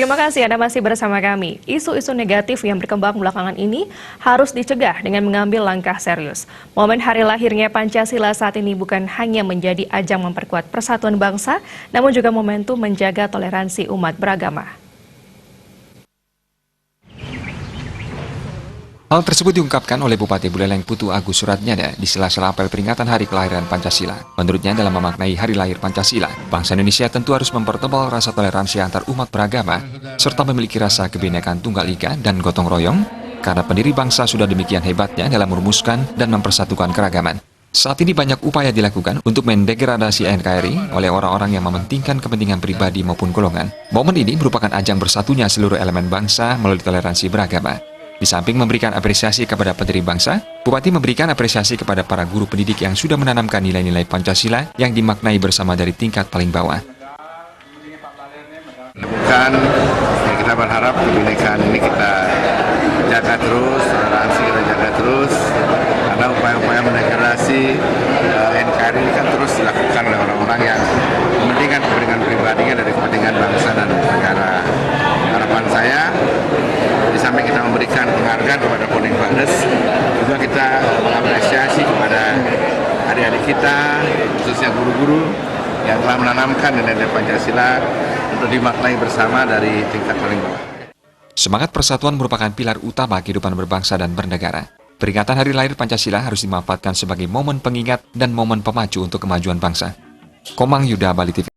Terima kasih Anda masih bersama kami. Isu-isu negatif yang berkembang belakangan ini harus dicegah dengan mengambil langkah serius. Momen hari lahirnya Pancasila saat ini bukan hanya menjadi ajang memperkuat persatuan bangsa, namun juga momentum menjaga toleransi umat beragama. Hal tersebut diungkapkan oleh Bupati Buleleng Putu Agus Suratnyada di sela-sela apel peringatan Hari Kelahiran Pancasila. Menurutnya, dalam memaknai Hari Lahir Pancasila, bangsa Indonesia tentu harus mempertebal rasa toleransi antar umat beragama, serta memiliki rasa kebinekaan tunggal ika dan gotong royong, karena pendiri bangsa sudah demikian hebatnya dalam merumuskan dan mempersatukan keragaman. Saat ini banyak upaya dilakukan untuk mendegradasi NKRI oleh orang-orang yang mementingkan kepentingan pribadi maupun golongan. Momen ini merupakan ajang bersatunya seluruh elemen bangsa melalui toleransi beragama. Di samping memberikan apresiasi kepada pendiri bangsa, Bupati memberikan apresiasi kepada para guru pendidik yang sudah menanamkan nilai-nilai Pancasila yang dimaknai bersama dari tingkat paling bawah. Kita berharap kebinekaan ini kita jaga terus, toleransi kita jaga terus, karena upaya-upaya mendegradasi NKRI ini kan terus dilakukan oleh orang-orang yang mementingkan kepentingan pribadinya dari kepentingan bangsa dan negara. Harapan saya, di samping kita memberikan penghargaan kepada founding fathers, juga kita mengapresiasi kepada adik-adik kita, khususnya guru-guru yang telah menanamkan nilai-nilai Pancasila untuk dimaknai bersama dari tingkat paling bawah. Semangat persatuan merupakan pilar utama kehidupan berbangsa dan bernegara. Peringatan Hari Lahir Pancasila harus dimanfaatkan sebagai momen pengingat dan momen pemacu untuk kemajuan bangsa. Komang Yuda, Bali TV.